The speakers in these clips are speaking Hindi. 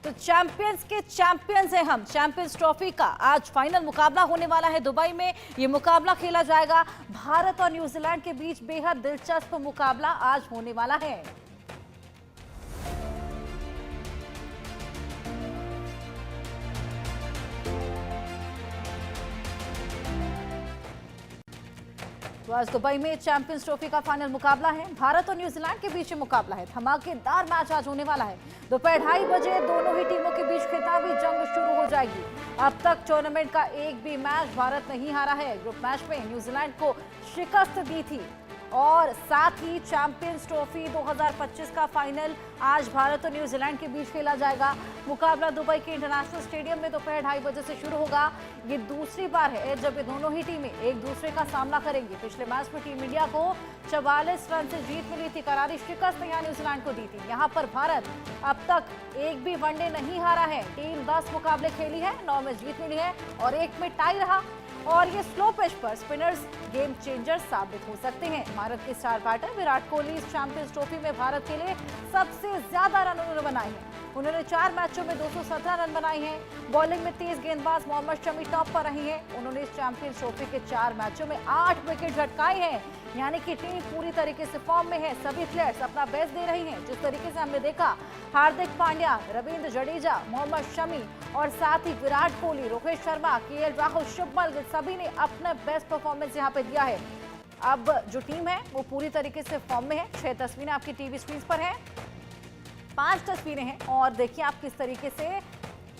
तो चैंपियंस के चैंपियंस हैं हम। चैंपियंस ट्रॉफी का आज फाइनल मुकाबला होने वाला है दुबई में। ये मुकाबला खेला जाएगा। भारत और न्यूजीलैंड के बीच बेहद दिलचस्प मुकाबला आज होने वाला है। तो आज दुबई में चैंपियंस ट्रॉफी का फाइनल मुकाबला है। भारत और न्यूजीलैंड के बीच मुकाबला है। धमाकेदार मैच आज होने वाला है। दोपहर 2:30 बजे दोनों ही टीमों के बीच खिताबी जंग शुरू हो जाएगी। अब तक टूर्नामेंट का एक भी मैच भारत नहीं हारा है। ग्रुप मैच में न्यूजीलैंड को शिकस्त दी थी और साथ ही चैंपियंस ट्रॉफी 2025 का फाइनल आज भारत और न्यूजीलैंड के बीच खेला जाएगा। मुकाबला दुबई के इंटरनेशनल स्टेडियम में दोपहर 2:30 बजे से शुरू होगा। ये दूसरी बार है जब ये दोनों ही टीमें एक दूसरे का सामना करेंगी। पिछले मैच में टीम इंडिया को 44 रन से जीत मिली थी। करारी शिकस्त यहाँ न्यूजीलैंड को दी थी। यहाँ पर भारत अब तक एक भी वनडे नहीं हारा है। टीम 10 मुकाबले खेली है, 9 में जीत मिली है और 1 में टाई रहा। और ये स्लो पिच पर स्पिनर्स गेम चेंजर साबित हो सकते हैं। भारत के स्टार बैटर विराट कोहली इस चैंपियंस ट्रॉफी में भारत के लिए सबसे ज्यादा रन उन्होंने बनाए हैं। उन्होंने 4 मैचों में 217 रन बनाए हैं। बॉलिंग में तेज गेंदबाज मोहम्मद शमी टॉप पर रही हैं। उन्होंने इस चैंपियंस ट्रॉफी के 4 मैचों में 8 विकेट झटकाए हैं। यानी कि टीम पूरी तरीके से फॉर्म में है। सभी प्लेयर्स अपना बेस्ट दे रही हैं। जिस तरीके से हमने देखा, हार्दिक पांड्या, रविंद्र जडेजा, मोहम्मद शमी और साथ ही विराट कोहली, रोहित शर्मा, केएल राहुल, शुभमन गिल सभी ने अपना बेस्ट परफॉर्मेंस यहाँ पे दिया है। अब जो टीम है वो पूरी तरीके से फॉर्म में है। 6 तस्वीरें आपकी टीवी स्क्रीन पर है, 5 तस्वीरें हैं और देखिए आप किस तरीके से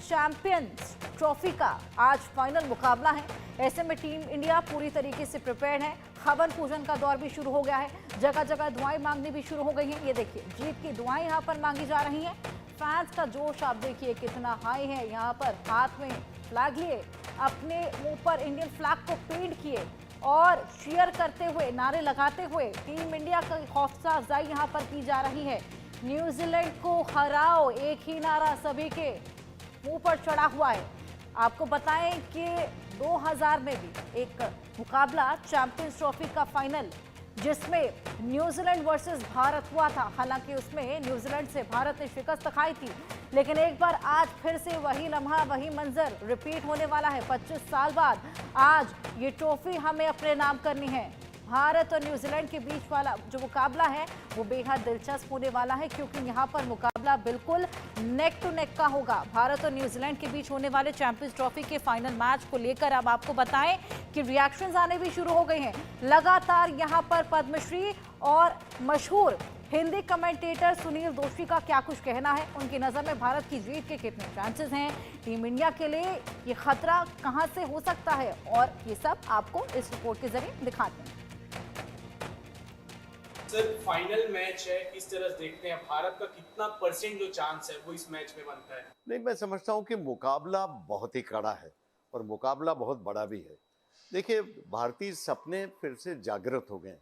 चैंपियंस ट्रॉफी का आज फाइनल मुकाबला है। ऐसे में टीम इंडिया पूरी तरीके से प्रिपेयर्ड है। हवन पूजन का दौर भी शुरू हो गया है। जगह जगह दुआएं मांगनी भी शुरू हो गई हैं। ये देखिए जीत की दुआएं यहाँ पर मांगी जा रही हैं। फैंस का जोश आप देखिए कितना हाई है। यहाँ पर हाथ में फ्लैग लिए, अपने मुंह पर इंडियन फ्लैग को पेंट किए और चीयर करते हुए, नारे लगाते हुए टीम इंडिया की हौसला अफजाई यहाँ पर की जा रही है। न्यूजीलैंड को हराओ, एक ही नारा सभी के मुंह पर चढ़ा हुआ है। आपको बताएं कि 2000 में भी एक मुकाबला चैंपियंस ट्रॉफी का फाइनल जिसमें न्यूजीलैंड वर्सेस भारत हुआ था। हालांकि उसमें न्यूजीलैंड से भारत ने शिकस्त खाई थी, लेकिन एक बार आज फिर से वही लम्हा, वही मंजर रिपीट होने वाला है। 25 साल बाद आज ये ट्रॉफी हमें अपने नाम करनी है। भारत और न्यूजीलैंड के बीच वाला जो मुकाबला है वो बेहद दिलचस्प होने वाला है, क्योंकि यहाँ पर मुकाबला बिल्कुल नेक टू नेक का होगा। भारत और न्यूजीलैंड के बीच होने वाले चैंपियंस ट्रॉफी के फाइनल मैच को लेकर अब आपको बताएं कि रिएक्शंस आने भी शुरू हो गए हैं। लगातार यहाँ पर पद्मश्री और मशहूर हिंदी कमेंटेटर सुनील दोशी का क्या कुछ कहना है। उनकी नज़र में भारत की जीत के कितने चांसेस हैं, टीम इंडिया के लिए ये खतरा कहां से हो सकता है, और ये सब आपको इस रिपोर्ट के जरिए दिखाते हैं। सर, फाइनल मैच है, किस तरह से देखते हैं? भारत का कितना परसेंट जो चांस है वो इस मैच में बनता है? नहीं, मैं समझता हूँ कि मुकाबला बहुत ही कड़ा है और मुकाबला बहुत बड़ा भी है। देखिए, भारतीय सपने फिर से जागृत हो गए।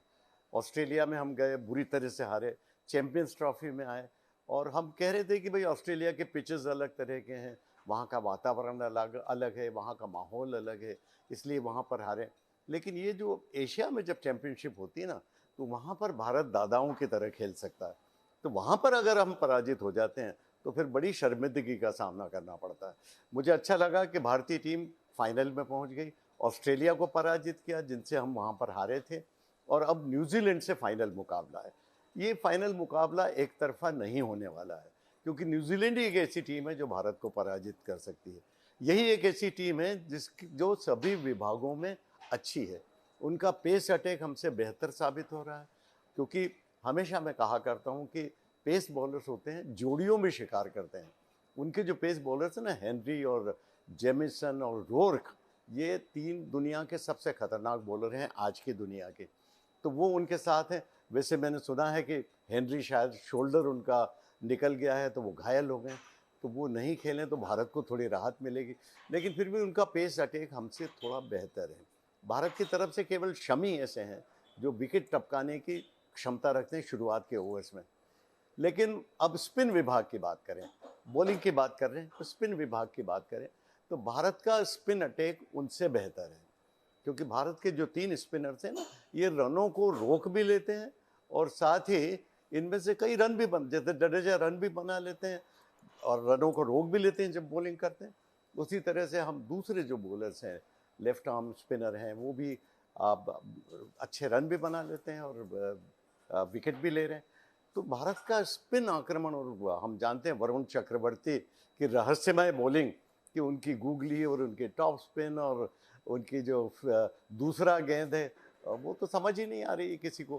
ऑस्ट्रेलिया में हम गए, बुरी तरह से हारे, चैंपियंस ट्रॉफी में आए और हम कह रहे थे कि भाई ऑस्ट्रेलिया के पिचेस अलग तरह के हैं, वहाँ का वातावरण अलग अलग है, वहाँ का माहौल अलग है, इसलिए वहाँ पर हारे। लेकिन ये जो एशिया में जब चैंपियनशिप होती है ना, तो वहाँ पर भारत दादाओं की तरह खेल सकता है। तो वहाँ पर अगर हम पराजित हो जाते हैं तो फिर बड़ी शर्मिंदगी का सामना करना पड़ता है। मुझे अच्छा लगा कि भारतीय टीम फाइनल में पहुँच गई, ऑस्ट्रेलिया को पराजित किया जिनसे हम वहाँ पर हारे थे, और अब न्यूजीलैंड से फाइनल मुकाबला है। ये फाइनल मुकाबला एक तरफा नहीं होने वाला है, क्योंकि न्यूजीलैंड ही एक ऐसी टीम है जो भारत को पराजित कर सकती है। यही एक ऐसी टीम है जो सभी विभागों में अच्छी है। उनका पेस अटैक हमसे बेहतर साबित हो रहा है, क्योंकि हमेशा मैं कहा करता हूं कि पेस बॉलर्स होते हैं जोड़ियों में शिकार करते हैं। उनके जो पेस बॉलर्स हैं ना, हेनरी और जेमिसन और रोर्क, ये 3 दुनिया के सबसे खतरनाक बॉलर हैं आज की दुनिया के। तो वो उनके साथ हैं। वैसे मैंने सुना है कि हेनरी शायद शोल्डर उनका निकल गया है, तो वो घायल हो गए, तो वो नहीं खेलें तो भारत को थोड़ी राहत मिलेगी। लेकिन फिर भी उनका पेस अटैक हमसे थोड़ा बेहतर है। भारत की तरफ से केवल शमी ऐसे हैं जो विकेट टपकाने की क्षमता रखते हैं शुरुआत के ओवर्स में। लेकिन अब स्पिन विभाग की बात करें, बॉलिंग की बात कर रहे हैं तो स्पिन विभाग की बात करें तो भारत का स्पिन अटैक उनसे बेहतर है, क्योंकि भारत के जो 3 स्पिनर्स हैं ना, ये रनों को रोक भी लेते हैं और साथ ही इनमें से कई रन भी जैसे जडेजा रन भी बना लेते हैं, और रनों को रोक भी लेते हैं जब बॉलिंग करते हैं। उसी तरह से हम दूसरे जो बॉलर्स हैं, लेफ्ट आर्म स्पिनर हैं, वो भी अच्छे रन भी बना लेते हैं और विकेट भी ले रहे हैं। तो भारत का स्पिन आक्रमण, और हम जानते हैं वरुण चक्रवर्ती की रहस्यमय बॉलिंग, कि उनकी गूगली और उनके टॉप स्पिन और उनकी जो दूसरा गेंद है, वो तो समझ ही नहीं आ रही है किसी को,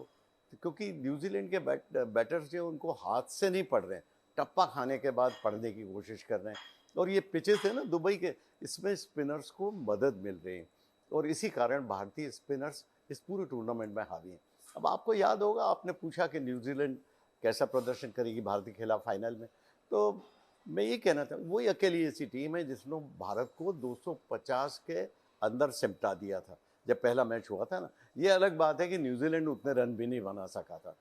क्योंकि न्यूजीलैंड के बैटर्स जो उनको हाथ से नहीं पड़ रहे हैं, टप्पा खाने के बाद पढ़ने की कोशिश कर रहे हैं। और ये पिचेस है ना दुबई के, इसमें स्पिनर्स को मदद मिल रही है और इसी कारण भारतीय स्पिनर्स इस पूरे टूर्नामेंट में हावी हैं। अब आपको याद होगा, आपने पूछा कि न्यूजीलैंड कैसा प्रदर्शन करेगी भारत के खिलाफ फाइनल में, तो मैं ये कहना था, वही अकेली ऐसी टीम है जिसने भारत को 250 के अंदर सिमटा दिया था जब पहला मैच हुआ था ना। ये अलग बात है कि न्यूजीलैंड उतने रन भी नहीं बना सका था,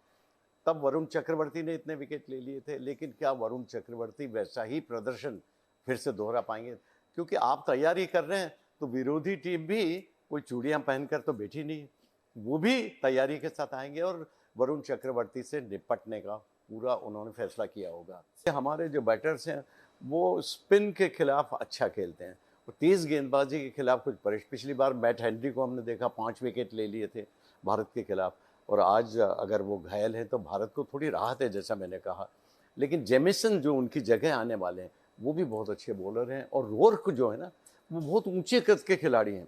तब वरुण चक्रवर्ती ने इतने विकेट ले लिए थे, लेकिन क्या वरुण चक्रवर्ती वैसा ही प्रदर्शन फिर से दोहरा पाएंगे? क्योंकि आप तैयारी कर रहे हैं तो विरोधी टीम भी कोई चूड़ियां पहनकर तो बैठी नहीं है, वो भी तैयारी के साथ आएंगे और वरुण चक्रवर्ती से निपटने का पूरा उन्होंने फैसला किया होगा। हमारे जो बैटर्स हैं वो स्पिन के खिलाफ अच्छा खेलते हैं और तेज़ गेंदबाजी के खिलाफ कुछ पिछली बार मैट हेनरी को हमने देखा 5 विकेट ले लिए थे भारत के खिलाफ, और आज अगर वो घायल है तो भारत को थोड़ी राहत है जैसा मैंने कहा। लेकिन जेमिसन जो उनकी जगह आने वाले हैं वो भी बहुत अच्छे बॉलर हैं, और रोर्क जो है ना वो बहुत ऊंचे कद के खिलाड़ी हैं,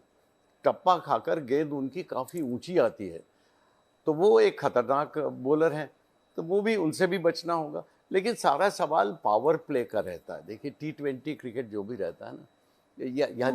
टप्पा खाकर गेंद उनकी काफ़ी ऊंची आती है, तो वो एक खतरनाक बॉलर हैं, तो वो भी, उनसे भी बचना होगा। लेकिन सारा सवाल पावर प्ले का रहता है। देखिए T20 क्रिकेट जो भी रहता है ना,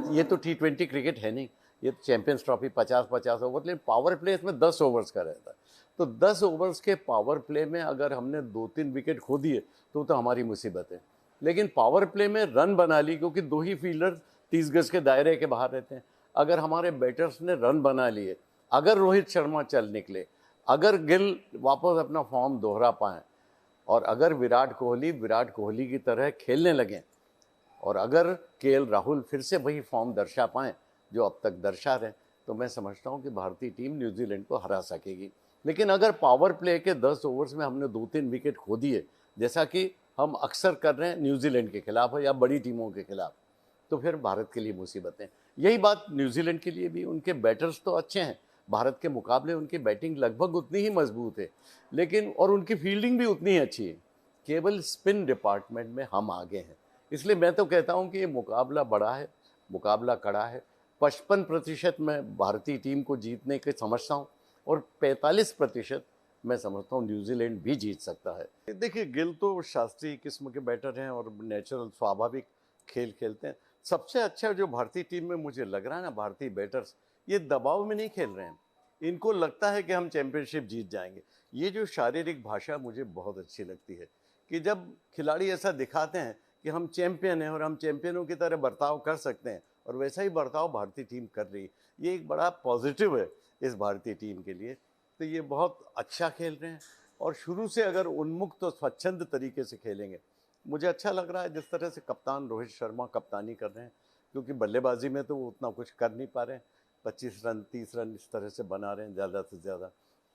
ये तो T20 क्रिकेट है नहीं, ये तो चैंपियंस ट्रॉफी 50-50 ओवर, लेकिन पावर प्ले इसमें 10 ओवर्स का रहता है। तो 10 ओवर्स के पावर प्ले में अगर हमने 2-3 विकेट खो दिए तो हमारी मुसीबत है। लेकिन पावर प्ले में रन बना ली, क्योंकि 2 ही फील्डर 30 गज के दायरे के बाहर रहते हैं, अगर हमारे बैटर्स ने रन बना लिए, अगर रोहित शर्मा चल निकले, अगर गिल वापस अपना फॉर्म दोहरा पाएँ, और अगर विराट कोहली की तरह खेलने लगें, और अगर केएल राहुल फिर से वही फॉर्म दर्शा पाएँ जो अब तक दर्शा रहे, तो मैं समझता हूं कि भारतीय टीम न्यूजीलैंड को हरा सकेगी। लेकिन अगर पावर प्ले के 10 ओवर्स में हमने 2-3 विकेट खो दिए, जैसा कि हम अक्सर कर रहे हैं न्यूजीलैंड के खिलाफ या बड़ी टीमों के खिलाफ, तो फिर भारत के लिए मुसीबतें। यही बात न्यूजीलैंड के लिए भी, उनके बैटर्स तो अच्छे हैं, भारत के मुकाबले उनकी बैटिंग लगभग उतनी ही मजबूत है, लेकिन और उनकी फील्डिंग भी उतनी ही अच्छी है, केवल स्पिन डिपार्टमेंट में हम आगे हैं। इसलिए मैं तो कहता हूं कि ये मुकाबला बड़ा है, मुकाबला कड़ा है। 55% मैं भारतीय टीम को जीतने के समझता हूं, और 45% मैं समझता हूं न्यूजीलैंड भी जीत सकता है। देखिए, गिल तो शास्त्रीय किस्म के बैटर हैं और नेचुरल स्वाभाविक खेल खेलते हैं। सबसे अच्छा जो भारतीय टीम में मुझे लग रहा है ना, भारतीय बैटर्स ये दबाव में नहीं खेल रहे हैं, इनको लगता है कि हम चैंपियनशिप जीत जाएंगे। ये जो शारीरिक भाषा मुझे बहुत अच्छी लगती है, कि जब खिलाड़ी ऐसा दिखाते हैं कि हम चैंपियन हैं और हम चैंपियनों की तरह बर्ताव कर सकते हैं, और वैसा ही बर्ताव भारतीय टीम कर रही है, ये एक बड़ा पॉजिटिव है इस भारतीय टीम के लिए। तो ये बहुत अच्छा खेल रहे हैं, और शुरू से अगर उन्मुक्त और स्वच्छंद तरीके से खेलेंगे, मुझे अच्छा लग रहा है जिस तरह से कप्तान रोहित शर्मा कप्तानी कर रहे हैं, क्योंकि बल्लेबाजी में तो वो उतना कुछ कर नहीं पा रहे हैं, 25 रन 30 रन इस तरह से बना रहे हैं ज़्यादा से ज़्यादा,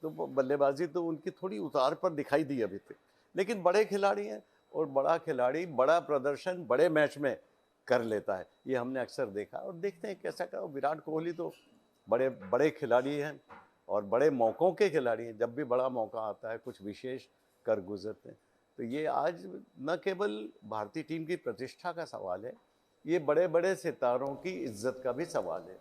तो बल्लेबाजी तो उनकी थोड़ी उतार पर दिखाई दी अभी तक। लेकिन बड़े खिलाड़ी हैं, और बड़ा खिलाड़ी बड़ा प्रदर्शन बड़े मैच में कर लेता है, ये हमने अक्सर देखा, और देखते हैं कैसा क्या। विराट कोहली तो बड़े बड़े खिलाड़ी हैं और बड़े मौक़ों के खिलाड़ी हैं, जब भी बड़ा मौका आता है कुछ विशेष कर गुजरते हैं। तो ये आज न केवल भारतीय टीम की प्रतिष्ठा का सवाल है, ये बड़े बड़े सितारों की इज्जत का भी सवाल है।